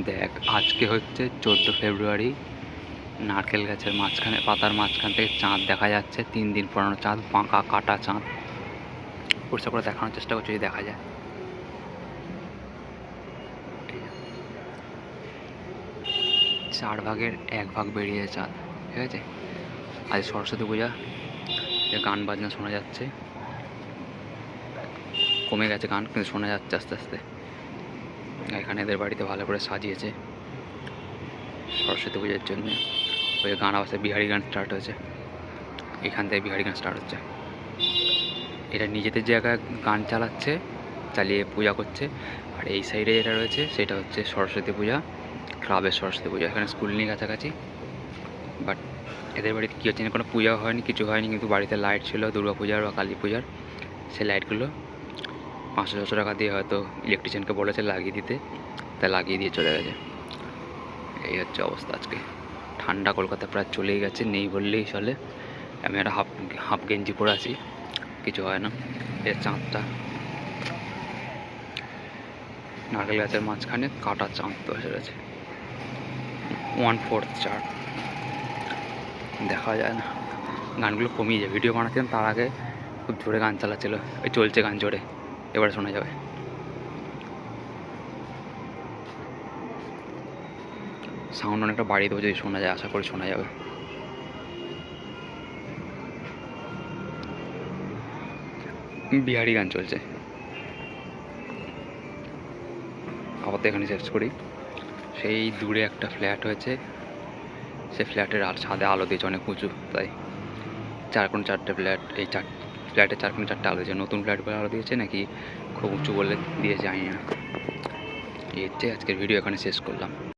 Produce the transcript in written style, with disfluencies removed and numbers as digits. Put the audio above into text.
দেখ, আজকে হচ্ছে 14 ফেব্রুয়ারি। নারকেল গাছের মাঝখানে, পাতার মাঝখান থেকে চাঁদ দেখা যাচ্ছে। 3 দিন পুরানো চাঁদ, পাকা কাটা চাঁদ। পরিষ্কার করে দেখানোর চেষ্টা করছি, যদি দেখা যায়। 4 ভাগের 1 ভাগ বেরিয়েছে চাঁদ, ঠিক আছে। আজ সরস্বতী পূজা, গান বাজনা শোনা যাচ্ছে। কমে গেছে গান, কিন্তু শোনা যাচ্ছে আস্তে আস্তে। এখানে এদের বাড়িতে ভালো করে সাজিয়েছে সরস্বতী পুজোর জন্য। ওই গান আওয়াজে বিহারি গান স্টার্ট হয়েছে, এখান থেকে বিহারি গান স্টার্ট হচ্ছে। এটা নিজেদের জায়গায় গান চালাচ্ছে, চালিয়ে পূজা করছে। আর এই সাইডে যেটা রয়েছে সেটা হচ্ছে সরস্বতী পূজা, ক্লাবের সরস্বতী পূজা। এখানে স্কুল নেই কাছাকাছি, বাট এদের বাড়িতে কী হচ্ছে না, কোনো পূজা হয়নি, কিছু হয়নি, কিন্তু বাড়িতে লাইট ছিল দুর্গা পূজার বা কালী পূজার। সেই লাইটগুলো 500-600 টাকা দিয়ে হয়তো ইলেকট্রিশিয়ানকে বলেছে লাগিয়ে দিতে, তাই লাগিয়ে দিয়ে চলে গেছে। এই হচ্ছে অবস্থা আজকে। ঠান্ডা কলকাতা প্রায় চলেই গেছে, নেই বললেই চলে। আমি একটা হাফ গেঞ্জি পরে আছি, কিছু হয় না। এর চাঁদটা নারকেল গাছের মাঝখানে কাটা চাঁদ তো এসে গেছে। 1/4 চাঁদ দেখা যায় না। গানগুলো কমিয়ে যায়, ভিডিও বানাচ্ছিলাম তার আগে খুব জোরে গান চালাচ্ছিল। ওই চলছে গান জোরে, এবারে শোনা যাবে। সাউন্ড অনেকটা বাড়িয়ে দেবো, যদি শোনা যায়, আশা করি শোনা যাবে। বিহারি গান চলছে। আপাতত এখানে শেষ করি। সেই দূরে একটা ফ্ল্যাট হয়েছে, সেই ফ্ল্যাটের ছাদে আলো দিয়েছে অনেক উঁচু, তাই 4 ফ্ল্যাট। এই ফ্ল্যাটে 4 আলো দিয়েছে। নতুন ফ্ল্যাট বলে আলো দিয়েছে নাকি খুব উঁচু বলে দিয়েছে, জানি না। এই হচ্ছে আজকের ভিডিও, এখানে শেষ করলাম।